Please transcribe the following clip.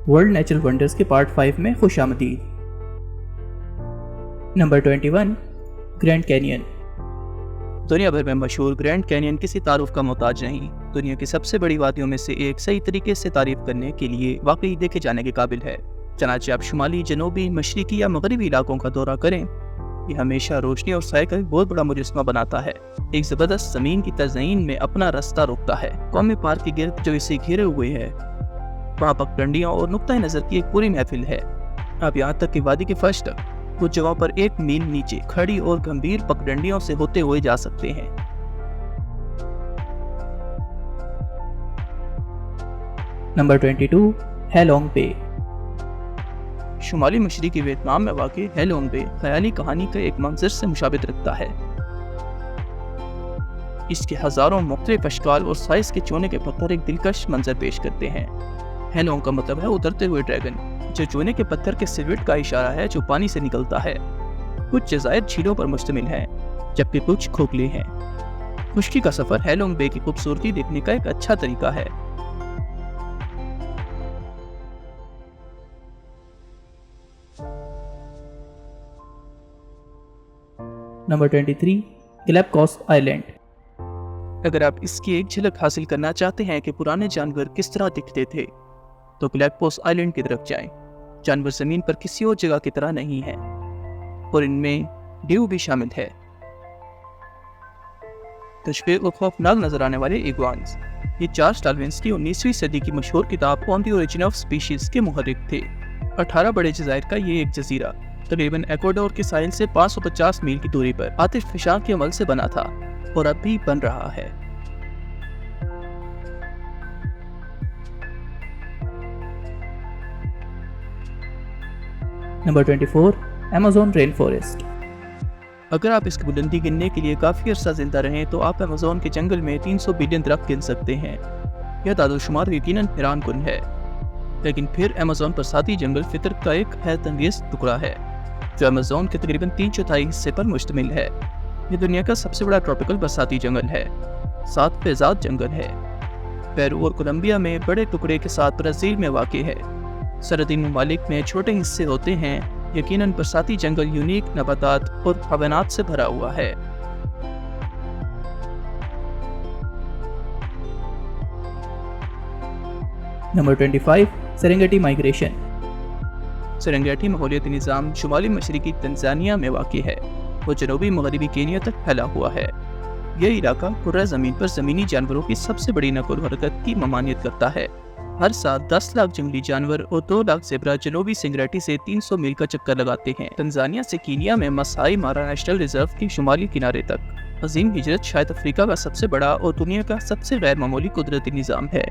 World natural wonders کے part 5 میں خوش آمدید۔ Number 21، grand canyon. دنیا بھر میں مشہور گرینڈ کینین کسی تعارف کا محتاج نہیں۔ دنیا کی سب سے بڑی وادیوں میں سے ایک صحیح طریقے سے تعریف کرنے کے لیے واقعی دیکھے جانے کے قابل ہے۔ چنانچہ آپ شمالی، جنوبی، مشرقی یا مغربی علاقوں کا دورہ کریں، یہ ہمیشہ روشنی اور سائے کا ایک بہت بڑا مجسمہ بناتا ہے۔ ایک زبردست زمین کی تزئین میں اپنا راستہ روکتا ہے۔ قومی پارک کے گرد جو اسے گھیرے ہوئے ہے، وہاں پگڈنڈیاں اور نقطہ نظر کی ایک پوری محفل ہے۔ آپ یہاں تک کہ وادی کے فرش تک کچھ جگہوں پر 1 میل نیچے کھڑی اور گمبھیر پگڈنڈیوں سے ہوتے ہوئے جا سکتے ہیں۔ نمبر 22، ہیلونگ بے۔ شمالی مشرقی ویتنام میں واقع ہیلونگ بے خیالی کہانی کا ایک منظر سے مشابہت رکھتا ہے۔ اس کے ہزاروں مختلف اشکال اور سائز کے چونے کے پتھر ایک دلکش منظر پیش کرتے ہیں۔ ہیلونگ کا مطلب ہے اترتے ہوئے ڈریگن، جو چونے کے پتھر کے سلویٹ کا اشارہ ہے جو پانی سے نکلتا ہے۔ کچھ جزائر جھیلوں پر مشتمل ہیں، جبکہ کچھ کھوکھلے ہیں۔ خشکی کا سفر ہیلونگ بے کی خوبصورتی دیکھنے کا ایک اچھا طریقہ ہے۔ Number 23، Galapagos island. اگر آپ اس کی ایک جھلک حاصل کرنا چاہتے ہیں کہ پرانے جانور کس طرح دکھتے تھے، تو گلیپگوس آئیلینڈ کی طرف جائیں۔ جانور زمین پر کسی اور جگہ کی طرح نہیں ہیں، اور ان میں ڈیو بھی شامل ہے۔ تشویق اور خوفناک نظر آنے والے ایگوانز، یہ چارلس ڈارون کی 19ویں صدی کی مشہور کتاب آن دی اوریجن آف اسپیشیز کے محرک تھے۔ 18 بڑے جزائر کا یہ ایک جزیرہ تقریباً ایکواڈور کے ساحل سے 550 میل کی دوری پر آتش فشاں کے عمل سے بنا تھا اور اب بھی بن رہا ہے۔ Number 24، Amazon rainforest. اگر آپ اس کی بلندی گننے کے لیے کافی عرصہ زندہ رہیں تو آپ ایمیزون کے جنگل میں 300 بلین درخت گن سکتے ہیں۔ یہ داد و شمار یقیناً حیران کن ہے، لیکن پھر ایمیزون برساتی جنگل فطرت کا ایک حیرت انگیز ٹکڑا ہے جو ایمیزون کے تقریباً 3/4 حصے پر مشتمل ہے۔ یہ دنیا کا سب سے بڑا ٹراپیکل برساتی جنگل ہے۔ 7 فیضات جنگل ہے۔ پیرو اور کولمبیا میں بڑے ٹکڑے کے ساتھ برازیل میں واقع ہے۔ سرحدی ممالک میں چھوٹے حصے ہوتے ہیں۔ یقیناً برساتی جنگل یونیک نباتات اور حیوانات سے بھرا ہوا ہے۔ Number 25، سرنگیٹی migration. سرنگیٹی ماحولیاتی نظام شمالی مشرقی تنزانیہ میں واقع ہے اور جنوبی مغربی کینیا تک پھیلا ہوا ہے۔ یہ علاقہ کرۂ زمین پر زمینی جانوروں کی سب سے بڑی نقل و حرکت کی ممانعت کرتا ہے۔ ہر سال 10 لاکھ جنگلی جانور اور 2 لاکھ زیبرا جنوبی سنگریٹی سے 300 میل کا چکر لگاتے ہیں۔ تنزانیہ سے کینیا میں ماسائی مارا نیشنل ریزرو کے شمالی کنارے تک عظیم ہجرت شاید افریقہ کا سب سے بڑا اور دنیا کا سب سے غیر معمولی قدرتی نظام ہے۔